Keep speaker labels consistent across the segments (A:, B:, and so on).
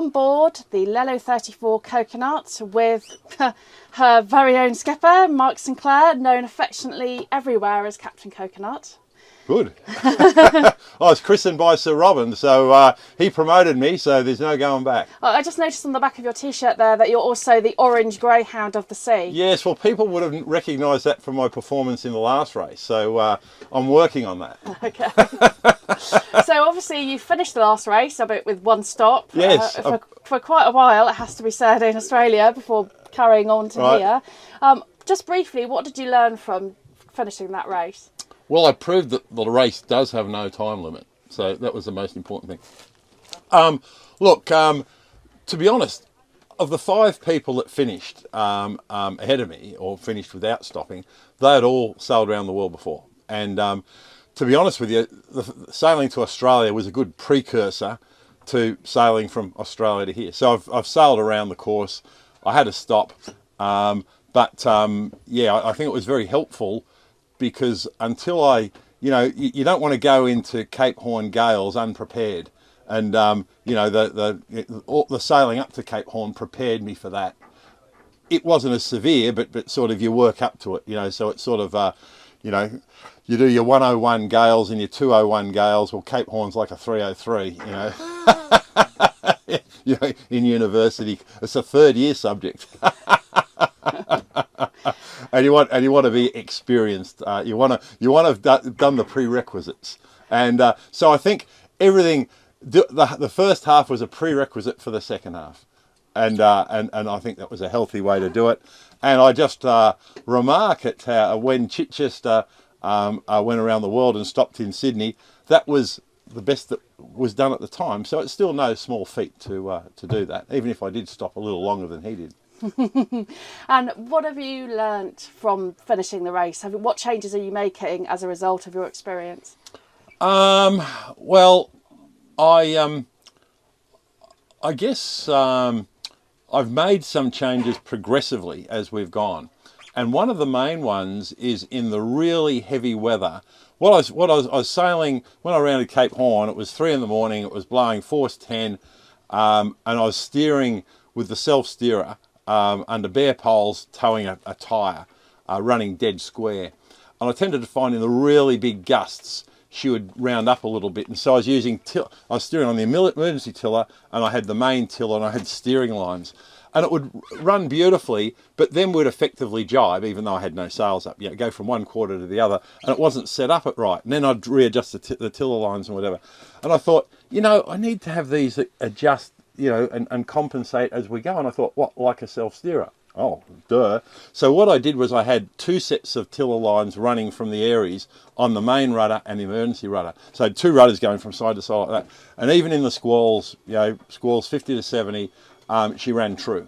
A: on board the Lelo 34 Coconut with her very own skipper, Mark Sinclair, known affectionately everywhere as Captain Coconut.
B: Good. I was christened by Sir Robin, so he promoted me, so there's no going back.
A: I just noticed on the back of your t-shirt there that you're also the orange greyhound of the sea.
B: Yes, well, people would have recognised that from my performance in the last race, so I'm working on that.
A: Okay. So obviously you finished the last race, albeit with one stop.
B: Yes.
A: For quite a while, it has to be said, in Australia before carrying on to here. Just briefly, what did you learn from finishing that race?
C: Well, I proved that the race does have no time limit, so that was the most important thing. Look, to be honest, of the 5 people that finished ahead of me, or finished without stopping, they had all sailed around the world before. And to be honest with you, sailing to Australia was a good precursor to sailing from Australia to here. So I've sailed around the course. I had to stop, but yeah, I think it was very helpful, because until you don't want to go into Cape Horn gales unprepared, and the sailing up to Cape Horn prepared me for that. It wasn't as severe, but sort of you work up to it, so it's sort of you do your 101 gales and your 201 gales. Well, Cape Horn's like a 303, in university. It's a 3rd year subject. And you want to be experienced. You want to have done the prerequisites, and so I think everything. The first half was a prerequisite for the second half, and I think that was a healthy way to do it. And I just remark at how when Chichester went around the world and stopped in Sydney, that was the best that was done at the time. So it's still no small feat to do that, even if I did stop a little longer than he did.
A: And what have you learnt from finishing the race? What changes are you making as a result of your experience?
C: Well, I guess I've made some changes progressively as we've gone, and one of the main ones is in the really heavy weather. I was sailing when I rounded Cape Horn. It was 3 in the morning. It was blowing force 10, and I was steering with the self-steerer. Under bare poles, towing a tyre, running dead square. And I tended to find in the really big gusts, she would round up a little bit. And so I was steering on the emergency tiller, and I had the main tiller, and I had steering lines. And it would run beautifully, but then would effectively jibe, even though I had no sails up. Go from one quarter to the other, and it wasn't set up right. And then I'd readjust the tiller lines and whatever. And I thought, I need to have these adjust, and compensate as we go. And I thought, what, like a self-steerer? Oh, duh. So what I did was I had 2 sets of tiller lines running from the Aries on the main rudder and the emergency rudder. So 2 rudders going from side to side like that. And even in the squalls, squalls 50 to 70, she ran true.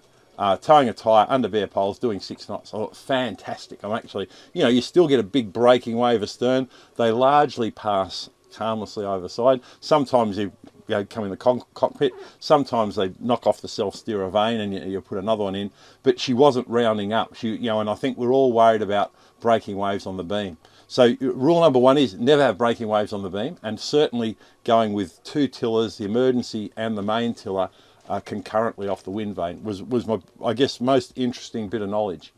C: Towing a tyre under bare poles, doing 6 knots. I thought, fantastic. I'm actually, you still get a big breaking wave astern. They largely pass harmlessly over the side. Sometimes you come in the cockpit. Sometimes they knock off the self-steerer vane and you put another one in. But she wasn't rounding up. And I think we're all worried about breaking waves on the beam. So rule number 1 is never have breaking waves on the beam, and certainly going with 2 tillers, the emergency and the main tiller, concurrently off the wind vane was my, I guess, most interesting bit of knowledge.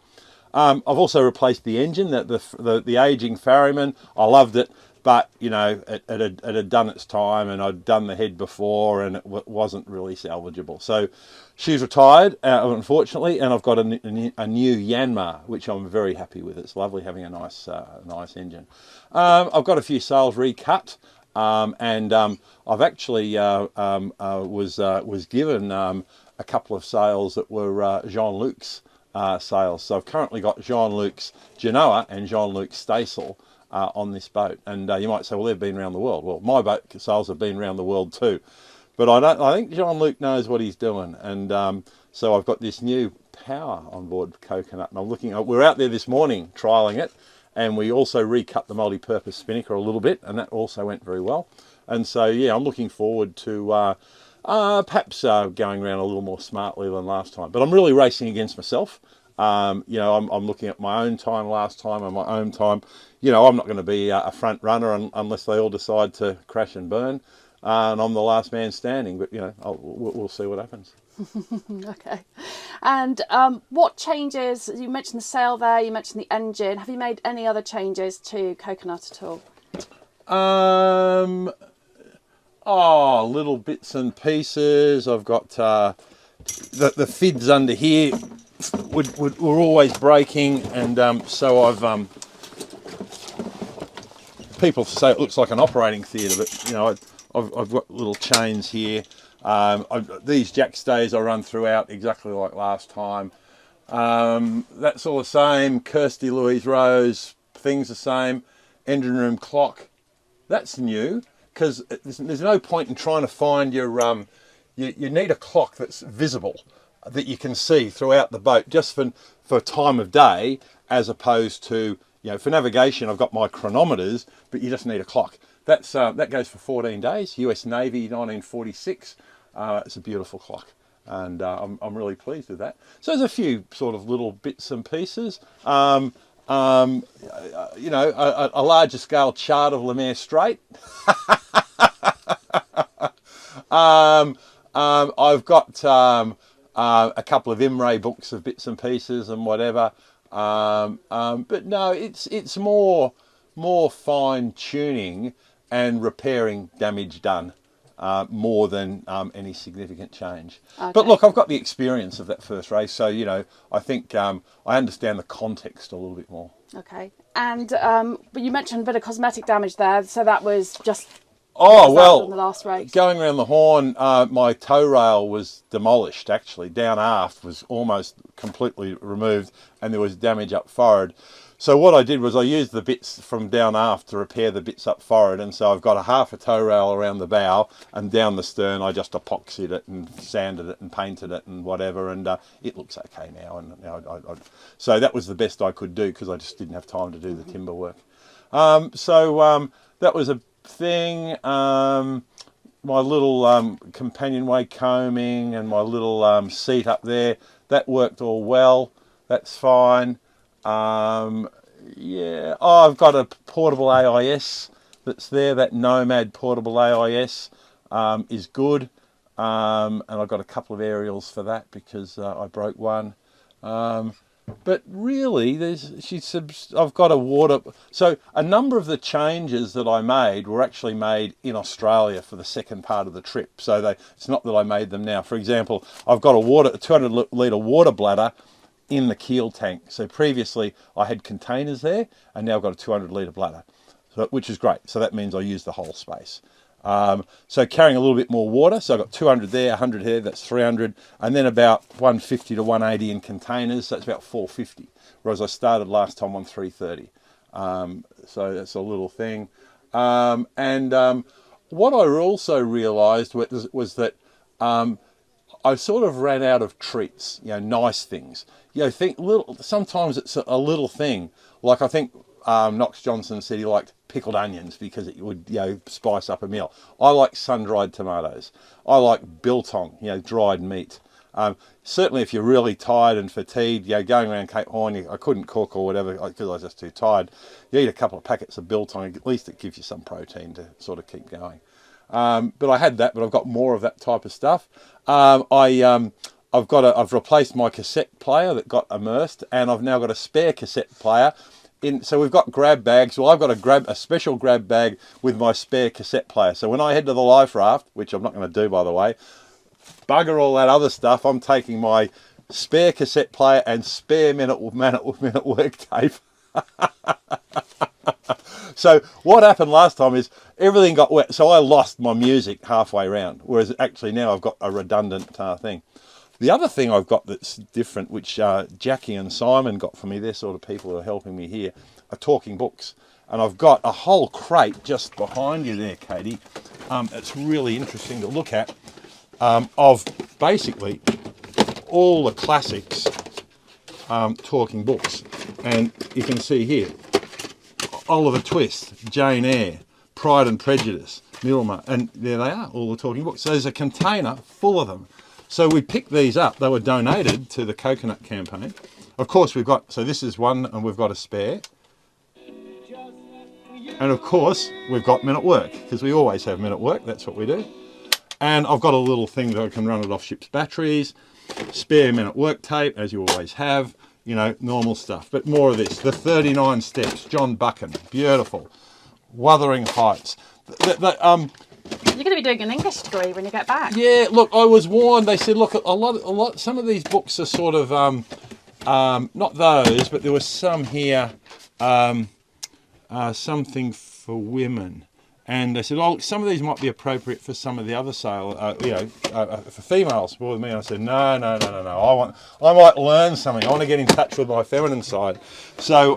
C: I've also replaced the engine, the aging Ferryman. I loved it. But, it had done its time, and I'd done the head before, and it wasn't really salvageable. So she's retired, unfortunately, and I've got a new Yanmar, which I'm very happy with. It's lovely having a nice engine. I've got a few sails recut, and I've actually was given a couple of sails that were Jean-Luc's sails. So I've currently got Jean-Luc's Genoa and Jean-Luc's Staysail on this boat, and you might say, well, they've been around the world. Well, my boat sails have been around the world too, but I think Jean-Luc knows what he's doing, and so I've got this new power on board Coconut, and I'm looking. We're out there this morning trialling it, and we also recut the multi-purpose spinnaker a little bit, and that also went very well. And so yeah, I'm looking forward to perhaps going around a little more smartly than last time. But I'm really racing against myself. I'm looking at my own time last time and my own time. I'm not going to be a front runner unless they all decide to crash and burn. and I'm the last man standing. But you know, we'll see what happens.
A: Okay. And what changes? You mentioned the sail there. You mentioned the engine. Have you made any other changes to Coconut at all?
C: Little bits and pieces. I've got the fids under here were always breaking, and so I've people say it looks like an operating theatre, but you know I've got little chains here. These jack stays I run throughout exactly like last time. That's all the same. Kirsty Louise Rose, things the same. Engine room clock, that's new, because there's no point in trying to find your you need a clock that's visible, that you can see throughout the boat, just for time of day, as opposed to, you know, for navigation I've got my chronometers, but you just need a clock. That goes for 14 days, US Navy 1946. It's a beautiful clock, and I'm really pleased with that. So there's a few sort of little bits and pieces. You know, a larger scale chart of Lemaire Strait. I've got a couple of Imre books of bits and pieces and whatever. But no, it's more fine tuning and repairing damage done, more than any significant change. Okay. But look, I've got the experience of that first race, so you know, I think I understand the context a little bit more.
A: Okay, and but you mentioned a bit of cosmetic damage there, so that was just.
C: Oh, well,
A: the last race?
C: Going around the Horn, my tow rail was demolished, actually. Down aft was almost completely removed, and there was damage up forward. So what I did was I used the bits from down aft to repair the bits up forward, and so I've got a half a tow rail around the bow, and down the stern I just epoxied it and sanded it and painted it and whatever, and it looks okay now. And you know, so that was the best I could do, because I just didn't have time to do the timber work. That was a thing. My little companionway combing and my little seat up there, that worked all well. That's fine. Yeah. Oh, I've got a portable AIS that's there. That Nomad portable AIS is good. And I've got a couple of aerials for that, because I broke one. But really, I've got a water. So a number of the changes that I made were actually made in Australia for the second part of the trip. So it's not that I made them now. For example, I've got a 200 litre water bladder in the keel tank. So previously I had containers there, and now I've got a 200 litre bladder, which is great. So that means I use the whole space. So carrying a little bit more water, so I've got 200 there, 100 here, that's 300, and then about 150 to 180 in containers, so that's about 450, whereas I started last time on 330. So that's a little thing. What I also realised was that I sort of ran out of treats, you know, nice things. You know, sometimes it's a little thing, like I think Knox Johnson said he liked pickled onions because it would, you know, spice up a meal. I like sun-dried tomatoes. I like biltong, you know, dried meat. Certainly if you're really tired and fatigued, you know, going around Cape Horn, I couldn't cook or whatever because I was just too tired. You eat a couple of packets of biltong, at least it gives you some protein to sort of keep going. But I had that, but I've got more of that type of stuff. I've replaced my cassette player that got immersed, and I've now got a spare cassette player. So we've got grab bags. Well, I've got a special grab bag with my spare cassette player. So when I head to the life raft, which I'm not going to do, by the way, bugger all that other stuff, I'm taking my spare cassette player and spare minute work tape. So what happened last time is everything got wet. So I lost my music halfway around, whereas actually now I've got a redundant thing. The other thing I've got that's different, which Jackie and Simon got for me, they're sort of people who are helping me here, are talking books. And I've got a whole crate just behind you there, Katy. It's really interesting to look at, of basically all the classics talking books. And you can see here, Oliver Twist, Jane Eyre, Pride and Prejudice, Middlemarch, and there they are, all the talking books. So there's a container full of them. So we picked these up. They were donated to the Coconut campaign. Of course, so this is one, and we've got a spare.
B: And of course, we've got men at work, because we always have men at work. That's what we do. And I've got a little thing that I can run it off ship's batteries, spare men at work tape, as you always have, you know, normal stuff. But more of this, the 39 steps, John Buchan, beautiful. Wuthering Heights.
A: You're going to be doing an English degree when you get back.
B: Yeah, look, I was warned. They said, look, some of these books are sort of, not those, but there was some here, something for women. And they said, oh, some of these might be appropriate for some of the other for females more than me. And I said, no. I might learn something. I want to get in touch with my feminine side. So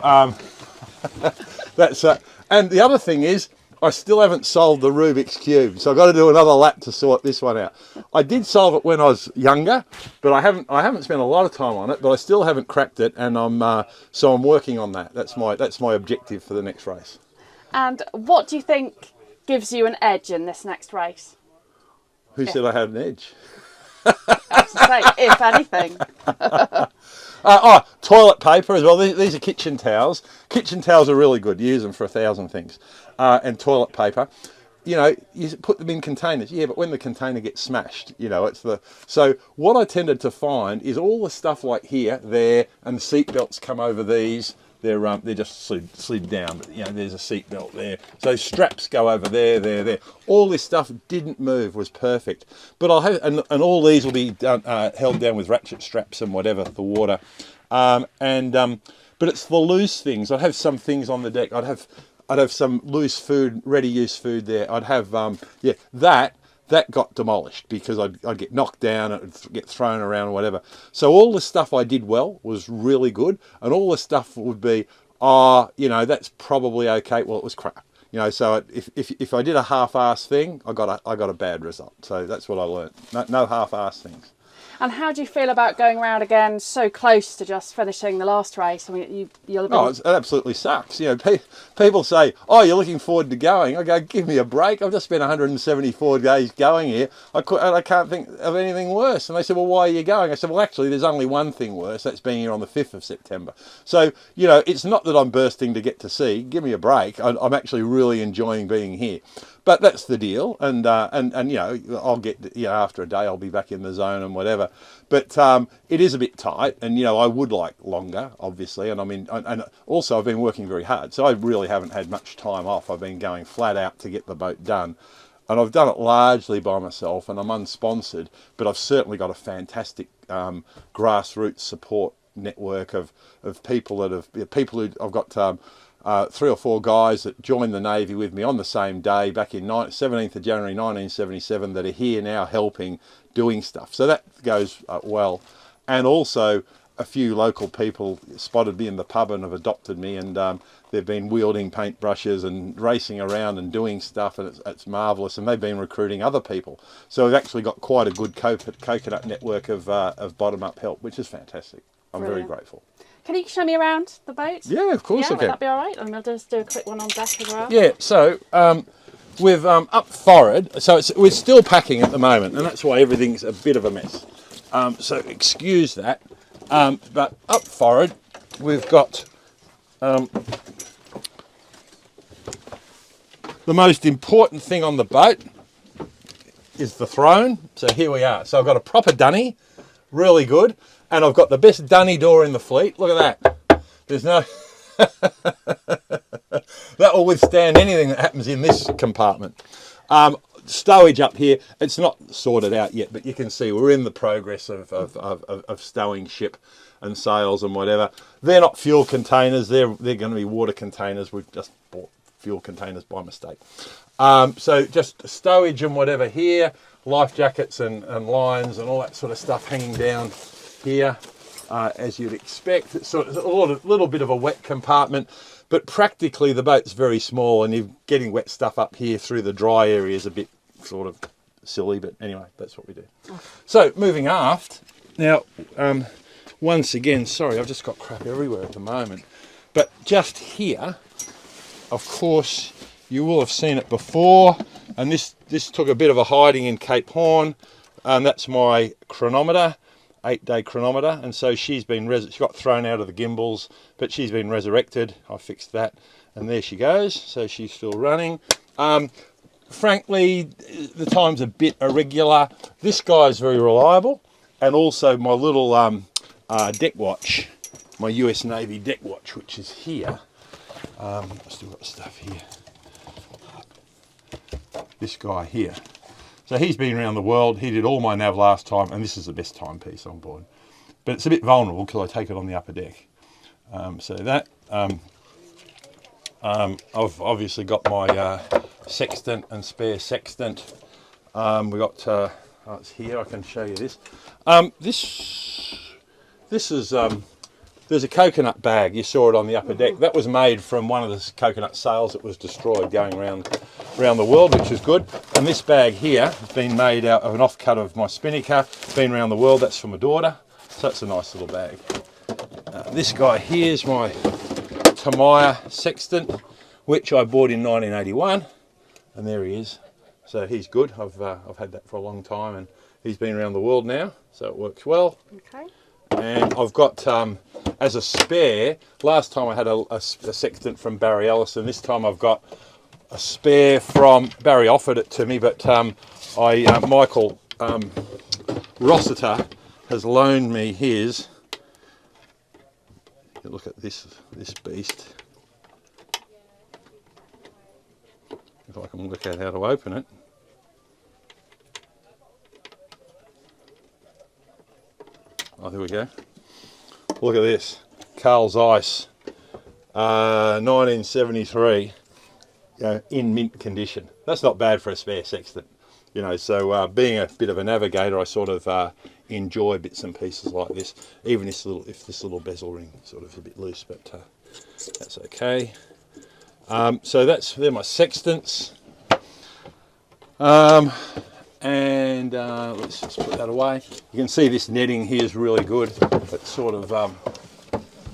B: that's and the other thing is, I still haven't solved the Rubik's Cube, so I've got to do another lap to sort this one out. I did solve it when I was younger, but I haven't spent a lot of time on it, but I still haven't cracked it, and I'm working on that. That's my objective for the next race.
A: And what do you think gives you an edge in this next race?
B: Who said I had an edge?
A: I was to say, if anything.
B: Toilet paper as well. These are kitchen towels. Kitchen towels are really good. You use them for 1,000 things. And toilet paper, you know, you put them in containers. Yeah, but when the container gets smashed, you know, so what I tended to find is all the stuff like here, there, and the seat belts come over these. They're just slid down, but you know, there's a seat belt there. So straps go over there. All this stuff didn't move, was perfect. But I'll have, and all these will be done, held down with ratchet straps and whatever for water. But it's the loose things. I'd have some things on the deck. I'd have some loose food, ready use food there. I'd have that got demolished because I'd get knocked down, and it'd get thrown around or whatever. So all the stuff I did well was really good, and all the stuff would be, you know, that's probably okay. Well, it was crap, you know. So if I did a half-ass thing, I got a bad result. So that's what I learned. No half-ass things.
A: And how do you feel about going around again so close to just finishing the last race? I mean, you'll be...
B: Oh, it absolutely sucks. You know, people say, "Oh, you're looking forward to going." I go, "Give me a break. I've just spent 174 days going here. I can't think of anything worse." And they said, "Well, why are you going?" I said, "Well, actually, there's only one thing worse. That's being here on the 5th of September. So, you know, it's not that I'm bursting to get to sea. Give me a break. I'm actually really enjoying being here." But that's the deal, and you know, I'll get, you know, after a day I'll be back in the zone and whatever. But it is a bit tight, and you know, I would like longer, obviously. And I mean, and also I've been working very hard, so I really haven't had much time off. I've been going flat out to get the boat done, and I've done it largely by myself, and I'm unsponsored. But I've certainly got a fantastic grassroots support network of people that have who I've got. 3 or 4 guys that joined the Navy with me on the same day back in 17th of January 1977 that are here now helping, doing stuff. So that goes well. And also a few local people spotted me in the pub and have adopted me, and they've been wielding paintbrushes and racing around and doing stuff, and it's marvellous. And they've been recruiting other people. So we've actually got quite a good coconut network of bottom-up help, which is fantastic. I'm
A: Brilliant.
B: very grateful.
A: Can you show me around the boat?
B: Yeah, of course I can.
A: Would that be all right? And I'll just do a quick one on deck as well.
B: Yeah, so we've up forward, so we're still packing at the moment, and that's why everything's a bit of a mess. So excuse that. But up forward, we've got the most important thing on the boat is the throne. So here we are. So I've got a proper dunny, really good. And I've got the best dunny door in the fleet. Look at that. There's no... that will withstand anything that happens in this compartment. Stowage up here. It's not sorted out yet, but you can see we're in the progress of stowing ship and sails and whatever. They're not fuel containers. They're going to be water containers. We've just bought fuel containers by mistake. So just stowage and whatever here. Life jackets and lines and all that sort of stuff hanging down here, as you'd expect. It's sort of a little bit of a wet compartment, but practically the boat's very small, and you're getting wet stuff up here through the dry area is a bit sort of silly, but anyway, that's what we do. Okay. So moving aft now, once again, sorry, I've just got crap everywhere at the moment, but just here, of course, you will have seen it before, and this took a bit of a hiding in Cape Horn. That's my chronometer. 8-day chronometer, and so she got thrown out of the gimbals, but she's been resurrected. I fixed that, And there she goes, so she's still running. Frankly, the time's a bit irregular. This guy's very reliable, and also my little deck watch, my US Navy deck watch, which is here. I've still got stuff here. This guy here. So he's been around the world. He did all my nav last time, and this is the best timepiece on board. But it's a bit vulnerable because I take it on the upper deck. So that. I've obviously got my sextant and spare sextant. We got it's here. I can show you this. This is there's a coconut bag. You saw it on the upper deck. That was made from one of the coconut sails that was destroyed going around the world, which is good. And this bag here has been made out of an offcut of my spinnaker. Been around the world. That's for my daughter. So it's a nice little bag. This guy here is my Tamaya sextant, which I bought in 1981, and there he is. So he's good. I've had that for a long time, and he's been around the world now, so it works well. Okay. And I've got, as a spare, last time I had a sextant from Barry Ellison. This time I've got a spare from, Barry offered it to me, but Michael Rossiter has loaned me his. Look at this beast. If I can work out how to open it. Oh, there we go. Look at this. Carl's Ice, 1973, in mint condition. That's not bad for a spare sextant, So being a bit of a navigator, I sort of enjoy bits and pieces like this. Even if this little bezel ring sort of is a bit loose, but that's okay. So they're my sextants. And let's just put that away. You can see this netting here is really good. It's sort of,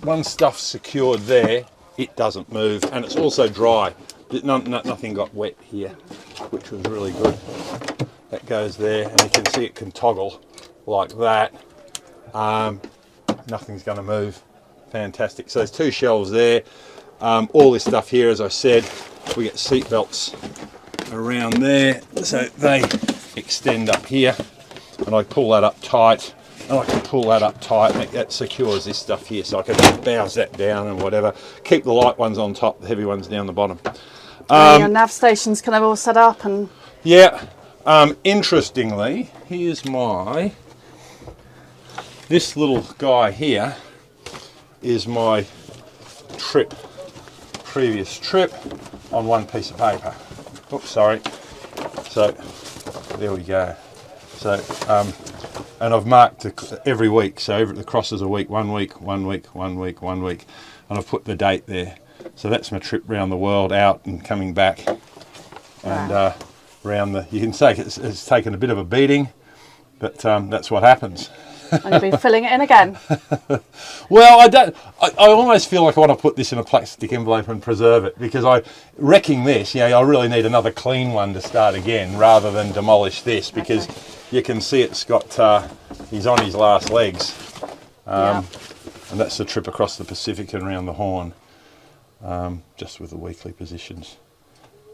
B: once stuff's secured there, it doesn't move, and it's also dry. Nothing got wet here, which was really good. That goes there, and you can see it can toggle like that. Nothing's going to move. Fantastic. So there's two shelves there. All this stuff here, as I said, we get seat belts around there, so they extend up here, and I pull that up tight, and I can pull that up tight, and that secures this stuff here, so I can bounce that down and whatever. Keep the light ones on top, the heavy ones down the bottom.
A: Your nav station's kind of all set up, and
B: yeah. Interestingly, here's this little guy here is my previous trip on one piece of paper. Oops, sorry. So there we go. So and I've marked every week. So the crosses a week, 1 week, 1 week, 1 week, 1 week, and I've put the date there. So that's my trip around the world, out and coming back, and around you can say it's taken a bit of a beating, but that's what happens.
A: And you'll be filling it in again.
B: Well, I almost feel like I want to put this in a plastic envelope and preserve it, because wrecking this, I really need another clean one to start again rather than demolish this, because you can see it's got, he's on his last legs. And that's the trip across the Pacific and around the Horn, just with the weekly positions.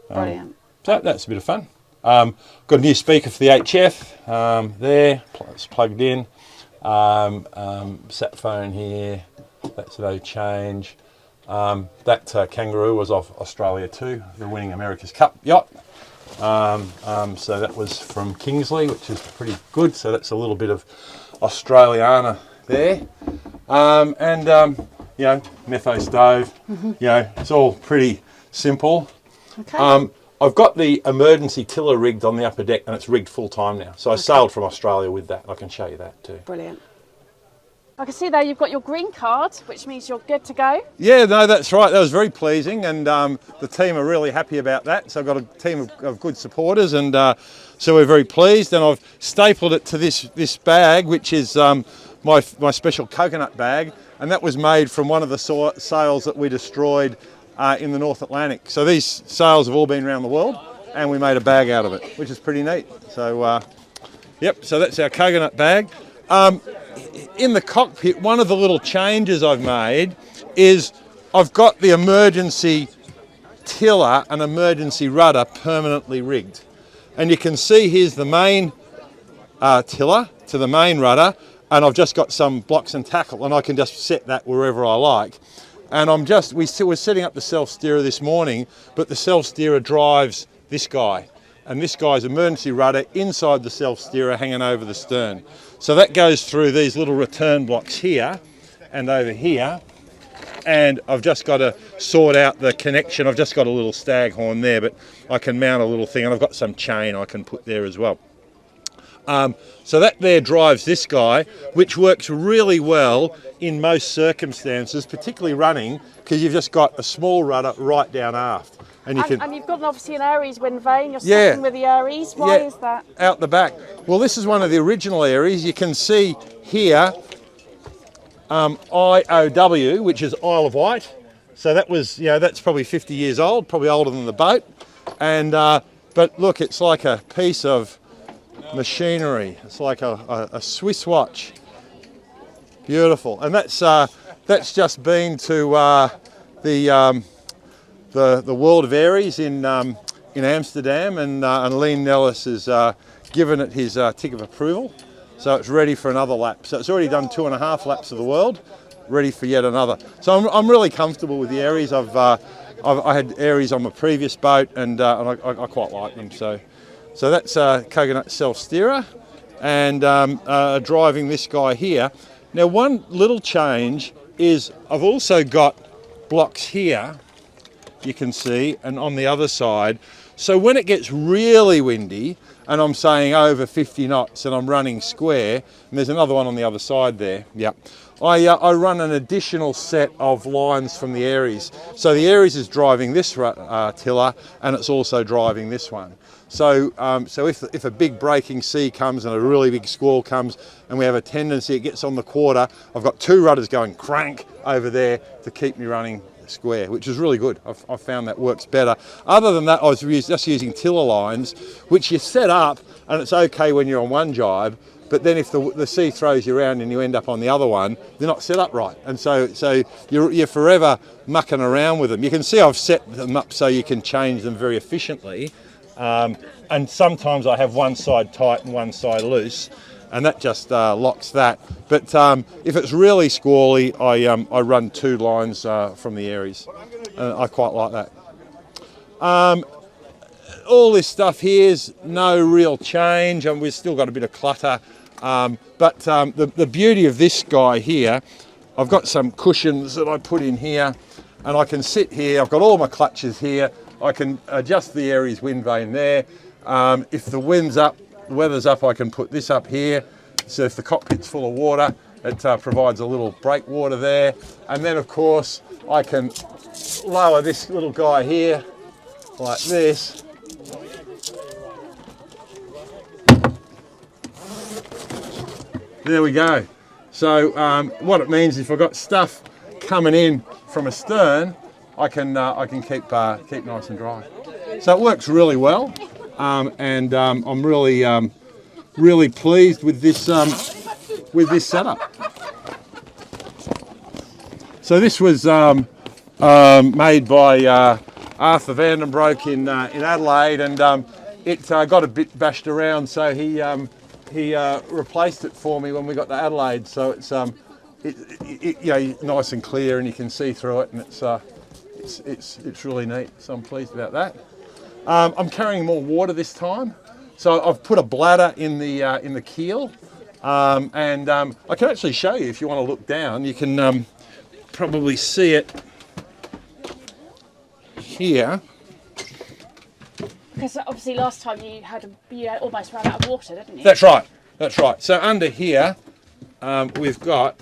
A: Brilliant.
B: So that's a bit of fun. Got a new speaker for the HF there, it's plugged in. Sat phone here, that's no change. That kangaroo was off Australia too. They're winning America's Cup yacht. So that was from Kingsley, which is pretty good. So that's a little bit of Australiana there. Metho stove. It's all pretty simple.
A: Okay.
B: I've got the emergency tiller rigged on the upper deck, and it's rigged full time now. So I sailed from Australia with that. I can show you that too.
A: Brilliant. I can see there you've got your green card, which means you're good to go.
B: Yeah, no, that's right. That was very pleasing, and the team are really happy about that. So I've got a team of good supporters, and so we're very pleased. And I've stapled it to this bag, which is my special coconut bag, and that was made from one of the sails that we destroyed in the North Atlantic. So these sails have all been around the world, and we made a bag out of it, which is pretty neat. So, so that's our coconut bag. In the cockpit, one of the little changes I've made is I've got the emergency tiller and emergency rudder permanently rigged. And you can see here's the main tiller to the main rudder, and I've just got some blocks and tackle, and I can just set that wherever I like. And we're setting up the self-steerer this morning, but the self-steerer drives this guy. And this guy's emergency rudder inside the self-steerer hanging over the stern. So that goes through these little return blocks here and over here. And I've just got to sort out the connection. I've just got a little staghorn there, but I can mount a little thing, and I've got some chain I can put there as well. So that there drives this guy, which works really well in most circumstances, particularly running, because you've just got a small rudder right down aft. And
A: you've got obviously an Aries wind vane, you're sticking with the Aries. Why is that?
B: Out the back. Well, this is one of the original Aries. You can see here IOW, which is Isle of Wight. So that was, that's probably 50 years old, probably older than the boat. And but look, it's like a piece of machinery. It's like a Swiss watch. Beautiful. And that's just been to the World of Aries in Amsterdam, and Lean Nellis has given it his tick of approval. So it's ready for another lap. So it's already done 2.5 laps of the world, ready for yet another. So I'm really comfortable with the Aries. I had Aries on my previous boat, and I quite like them. So that's Coconut self-steerer, and driving this guy here. Now, one little change is I've also got blocks here, you can see, and on the other side. So when it gets really windy, and I'm saying over 50 knots and I'm running square, and there's another one on the other side there, I run an additional set of lines from the Aries. So the Aries is driving this tiller, and it's also driving this one. So if a big breaking sea comes and a really big squall comes, and we have a tendency it gets on the quarter, I've got 2 rudders going crank over there to keep me running square, which is really good. I've found that works better. Other than that, I was just using tiller lines, which you set up, and it's okay when you're on one jibe, but then if the sea throws you around and you end up on the other one, they're not set up right. And so you're forever mucking around with them. You can see I've set them up so you can change them very efficiently. And sometimes I have one side tight and one side loose, and that just locks that. But if it's really squally, I run 2 lines from the Aries. I quite like that. All this stuff here's no real change, and we've still got a bit of clutter. But the beauty of this guy here, I've got some cushions that I put in here, and I can sit here. I've got all my clutches here. I can adjust the Aries wind vane there. If the wind's up, the weather's up, I can put this up here. So if the cockpit's full of water, it provides a little breakwater there. And then of course, I can lower this little guy here like this. There we go. So what it means is if I've got stuff coming in from astern, I can keep nice and dry. So it works really well, and I'm really pleased with this setup. So this was made by Arthur Vandenbroek in Adelaide, and it got a bit bashed around, so he replaced it for me when we got to Adelaide. So it's nice and clear, and you can see through it, and it's really neat. So I'm pleased about that. I'm carrying more water this time, so I've put a bladder in the keel, and I can actually show you if you want to look down. You can probably see it here.
A: Because obviously last time you almost ran out of water, didn't you?
B: That's right. That's right. So under here we've got,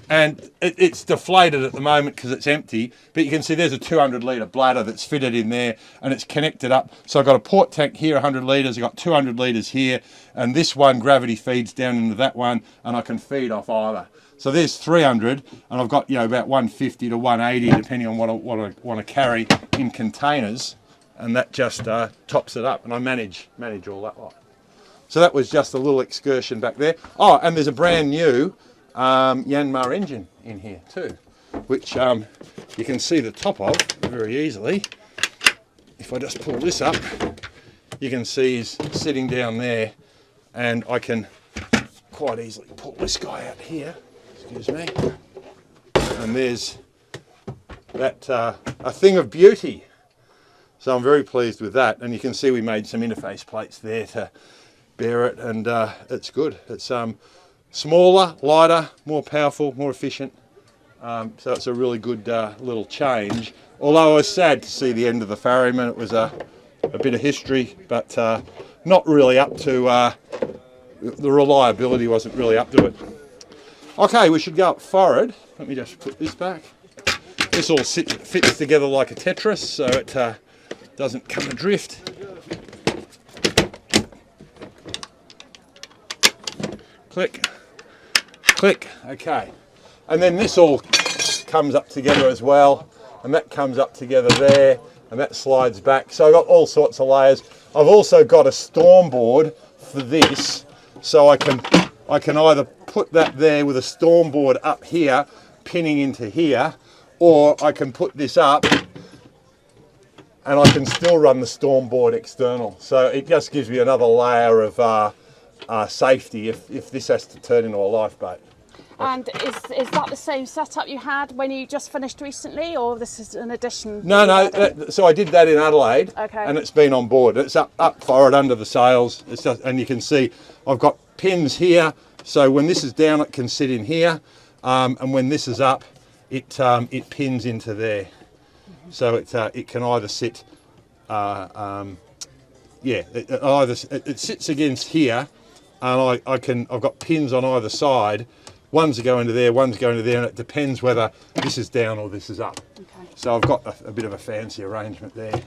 B: and it's deflated at the moment because it's empty, but you can see there's a 200 litre bladder that's fitted in there, and it's connected up. So I've got a port tank here, 100 litres, I've got 200 litres here, and this one gravity feeds down into that one, and I can feed off either. So there's 300, and I've got about 150 to 180 depending on what I want to carry in containers, and that just tops it up, and I manage all that lot. So that was just a little excursion back there. Oh, and there's a brand new Yanmar engine in here too, which you can see the top of. very easily. If I just pull this up, you can see he's sitting down there, and I can quite easily pull this guy out here, excuse me, and there's that a thing of beauty. So I'm very pleased with that, and you can see we made some interface plates there to bear it, and it's good. It's smaller, lighter, more powerful, more efficient, so it's a really good little change. Although I was sad to see the end of the ferryman. It was a bit of history, but not really up to, the reliability wasn't really up to it. Okay, we should go up forward. Let me just put this back. This all fits together like a Tetris, so it doesn't come adrift. Click, click, okay. And then this all comes up together as well, and that comes up together there, and that slides back. So I've got all sorts of layers. I've also got a storm board for this, so I can either put that there with a storm board up here, pinning into here, or I can put this up and I can still run the storm board external. So it just gives me another layer of safety if this has to turn into a lifeboat.
A: And is that the same setup you had when you just finished recently, or this is an addition?
B: No, so I did that in Adelaide,
A: okay,
B: and it's been on board. It's up forward under the sails. It's just, and you can see I've got pins here, so when this is down it can sit in here, and when this is up it pins into there. So it can either sit, it sits against here, and I've got pins on either side. One's going into there, one's going to there, and it depends whether this is down or this is up.
A: Okay.
B: So I've got a bit of a fancy arrangement there.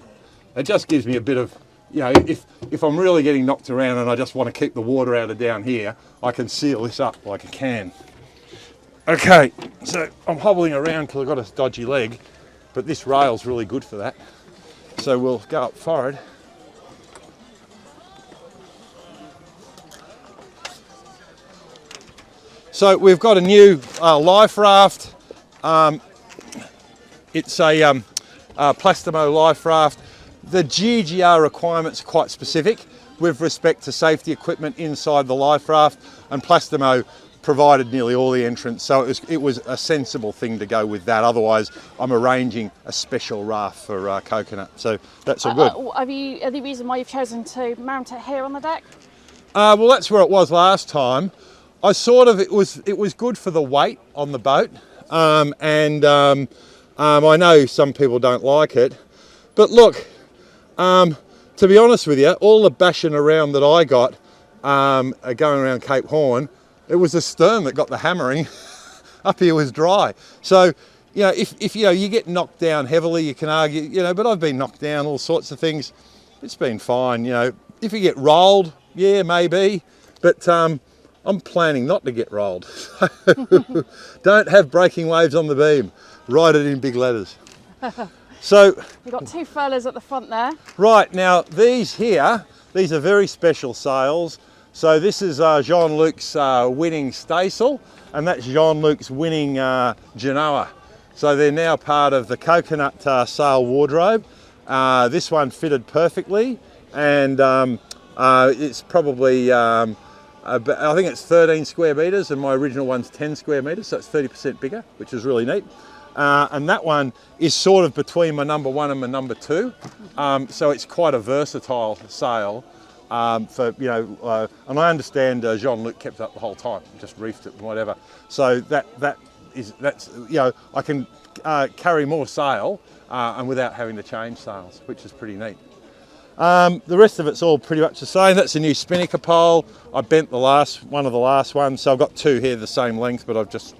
B: It just gives me a bit of, you know, if I'm really getting knocked around and I just want to keep the water out of down here, I can seal this up like a can. Okay, so I'm hobbling around because I've got a dodgy leg, but this rail's really good for that. So we'll go up forward. So we've got a new life raft. It's a Plastimo life raft. The GGR requirements are quite specific with respect to safety equipment inside the life raft, and Plastimo provided nearly all the entrance, so it was a sensible thing to go with that. Otherwise, I'm arranging a special raft for Coconut, so that's all good.
A: Any reason why you've chosen to mount it here on the deck?
B: Well, that's where it was last time. I it was good for the weight on the boat, I know some people don't like it, but look, to be honest with you, all the bashing around that I got going around Cape Horn, it was the stern that got the hammering. Up here was dry. So, you know, if you know you get knocked down heavily, you can argue, you know, but I've been knocked down, all sorts of things. It's been fine, you know. If you get rolled, yeah, maybe, but I'm planning not to get rolled. Don't have breaking waves on the beam. Write it in big letters. So
A: you've got two furlers at the front there.
B: Right, now these here, these are very special sails. So this is Jean-Luc's winning staysail, and that's Jean-Luc's winning Genoa. So they're now part of the Coconut sail wardrobe. This one fitted perfectly, and it's probably, I think it's 13 square metres, and my original one's 10 square metres, so it's 30% bigger, which is really neat. And that one is sort of between my number one and my number two, so it's quite a versatile sail. For, you know, and I understand Jean-Luc kept it up the whole time, just reefed it and whatever. So that's you know, I can carry more sail and without having to change sails, which is pretty neat. The rest of it's all pretty much the same. That's a new spinnaker pole. I bent one of the last ones, so I've got two here the same length, but I've just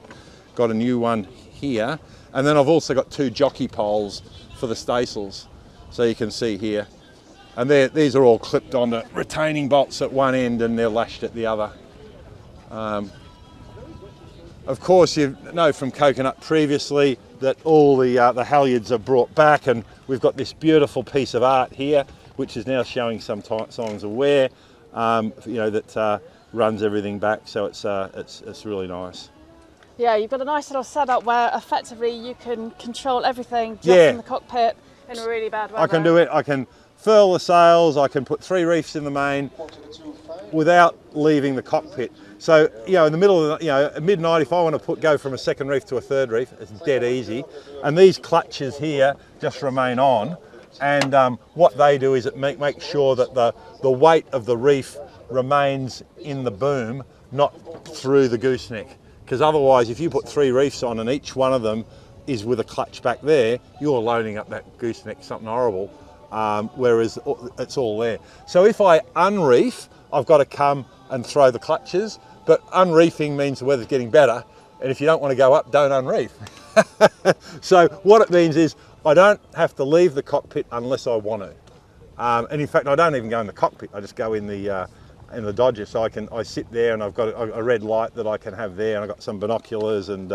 B: got a new one here. And then I've also got two jockey poles for the staysails, so you can see here. And these are all clipped onto retaining bolts at one end, and they're lashed at the other. Of course, you know from Coconut previously that all the halyards are brought back, and we've got this beautiful piece of art here, which is now showing some signs of wear. You know, that runs everything back, so it's really nice.
A: Yeah, you've got a nice little setup where effectively you can control everything just
B: Yeah.
A: in the cockpit in a really bad weather.
B: I can do it. I can furl the sails. I can put 3 reefs in the main without leaving the cockpit. So, you know, in the middle of the, at midnight, if I want to go from a second reef to a third reef, it's dead easy. And these clutches here just remain on. And what they do is it make sure that the weight of the reef remains in the boom, not through the gooseneck. Because otherwise, if you put 3 reefs on and each one of them is with a clutch back there, you're loading up that gooseneck something horrible, whereas it's all there. So if I unreef, I've got to come and throw the clutches, but unreefing means the weather's getting better, and if you don't want to go up, don't unreef. So what it means is I don't have to leave the cockpit unless I want to. And in fact, I don't even go in the cockpit, I just go in the Dodger, so I sit there and I've got a red light that I can have there, and I've got some binoculars, and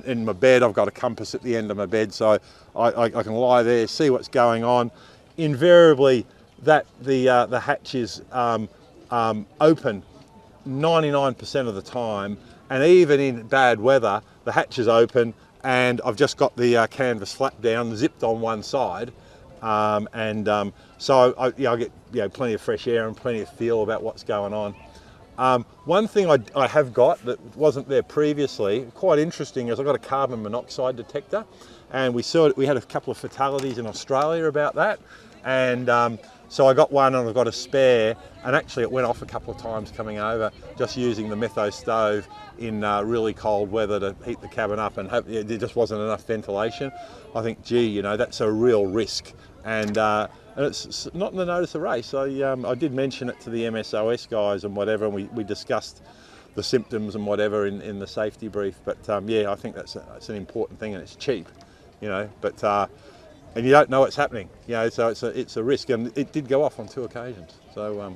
B: in my bed I've got a compass at the end of my bed, so I can lie there, see what's going on. Invariably, the hatch is open 99% of the time, and even in bad weather, the hatch is open, and I've just got the canvas flap down, zipped on one side. So I get plenty of fresh air and plenty of feel about what's going on. One thing I have got that wasn't there previously, quite interesting, is I've got a carbon monoxide detector, and we had a couple of fatalities in Australia about that, and so I got one and I've got a spare, and actually it went off a couple of times coming over, just using the metho stove in really cold weather to heat the cabin up, and there just wasn't enough ventilation. I think, gee, that's a real risk, and it's not in the notice of race. I did mention it to the MSOS guys and whatever, and we discussed the symptoms and whatever in the safety brief. But yeah, I think that's an important thing, and it's cheap, but. And you don't know what's happening, so it's a risk, and it did go off on 2 occasions. So,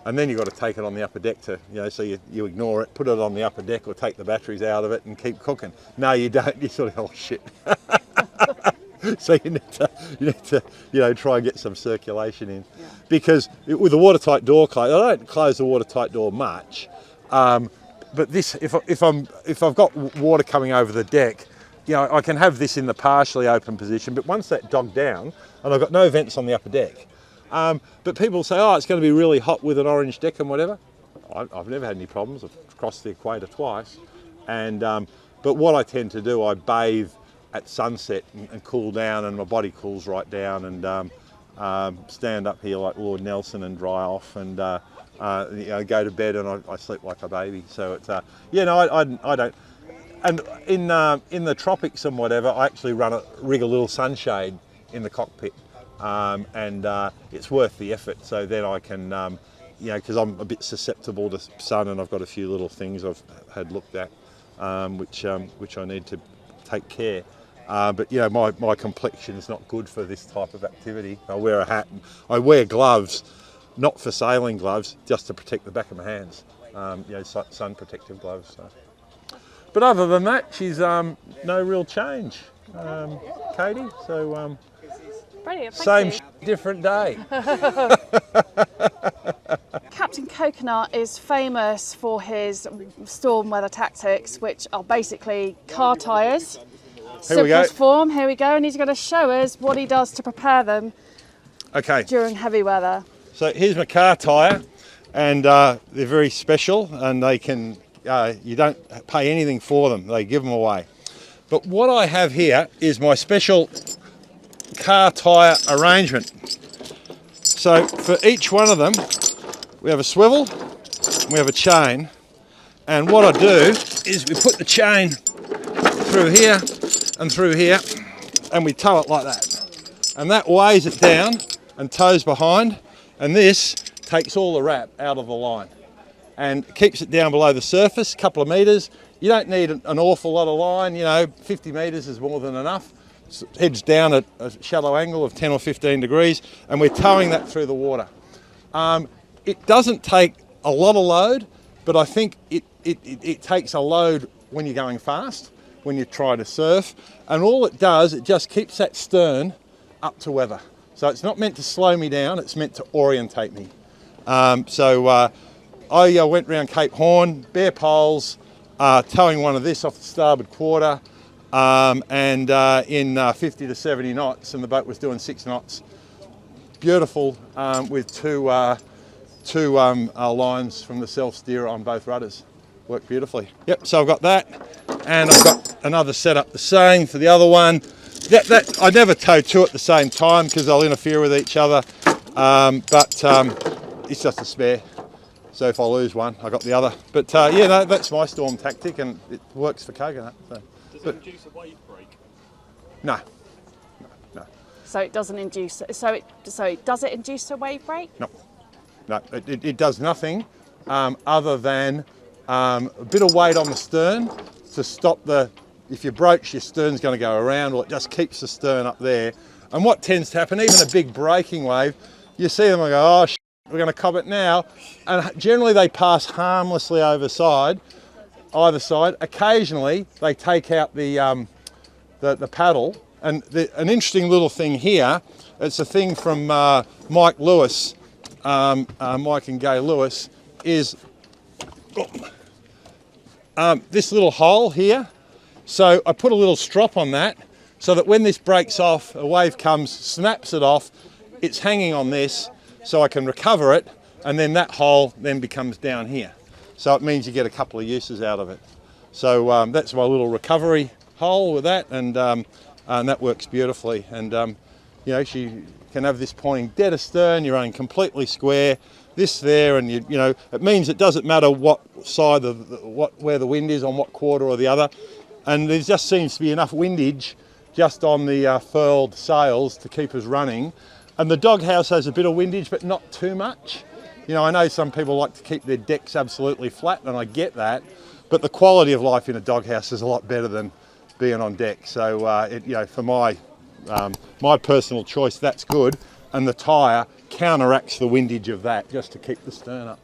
B: and then you've got to take it on the upper deck so you ignore it, put it on the upper deck, or take the batteries out of it and keep cooking. No, you don't. You sort of, oh shit. So you need to try and get some circulation in, because with the watertight door closed, I don't close the watertight door much, but this, if I've got water coming over the deck. I can have this in the partially open position, but once that dogged down, and I've got no vents on the upper deck, but people say, oh, it's going to be really hot with an orange deck and whatever. I've never had any problems. I've crossed the equator twice, and but what I tend to do, I bathe at sunset and cool down, and my body cools right down, and stand up here like Lord Nelson and dry off, and go to bed, and I sleep like a baby. So it's I don't. And in the tropics and whatever, I actually rig a little sunshade in the cockpit, and it's worth the effort. So then I can, because I'm a bit susceptible to sun, and I've got a few little things I've had looked at, which I need to take care. But my complexion is not good for this type of activity. I wear a hat, and I wear gloves, not for sailing gloves, just to protect the back of my hands. Sun protective gloves. So. But other than that, she's no real change, Katie. So
A: brilliant.
B: Same different day.
A: Captain Coconut is famous for his storm weather tactics, which are basically car tyres. Simplest form. Here we go, and he's going to show us what he does to prepare them.
B: Okay.
A: During heavy weather.
B: So here's my car tyre, and they're very special, and they can. You don't pay anything for them, they give them away. But what I have here is my special car tyre arrangement. So for each one of them, we have a swivel, we have a chain, and what I do is we put the chain through here and through here, and we tow it like that. And that weighs it down and tows behind, and this takes all the wrap out of the line and keeps it down below the surface, a couple of metres. You don't need an awful lot of line, 50 metres is more than enough. It heads down at a shallow angle of 10 or 15 degrees, and we're towing that through the water. It doesn't take a lot of load, but I think it takes a load when you're going fast, when you're trying to surf, and all it does, it just keeps that stern up to weather. So it's not meant to slow me down, it's meant to orientate me. I went round Cape Horn, bare poles, towing one of this off the starboard quarter, and in 50 to 70 knots, and the boat was doing 6 knots. Beautiful, with two lines from the self-steerer on both rudders. Worked beautifully. Yep, so I've got that, and I've got another setup the same for the other one. That I never tow two at the same time because they'll interfere with each other, but it's just a spare. So if I lose one, I got the other. But yeah, no, that's my storm tactic, and it works for coconut. So.
D: Does it induce a wave break?
B: No. No.
A: So it doesn't induce. So does it induce a wave break?
B: No. No. It does nothing other than a bit of weight on the stern to stop the. If you broach, your stern's going to go around. Well, it just keeps the stern up there. And what tends to happen, even a big breaking wave, you see them and go, oh, we're going to cop it now. And generally they pass harmlessly either side. Occasionally they take out the paddle. And an interesting little thing here, it's a thing from Mike Lewis, Mike and Gay Lewis, is this little hole here. So I put a little strop on that so that when this breaks off, a wave comes, snaps it off, it's hanging on this so I can recover it, and then that hole then becomes down here. So it means you get a couple of uses out of it. So that's my little recovery hole with that, and that works beautifully. And you know, you can have this pointing dead astern, you're running completely square, this there, and you know, it means it doesn't matter what side of where the wind is on what quarter or the other. And there just seems to be enough windage just on the furled sails to keep us running. And the doghouse has a bit of windage, but not too much. You know, I know some people like to keep their decks absolutely flat, and I get that, but the quality of life in a doghouse is a lot better than being on deck. So, you know, for my personal choice, that's good. And the tyre counteracts the windage of that just to keep the stern up.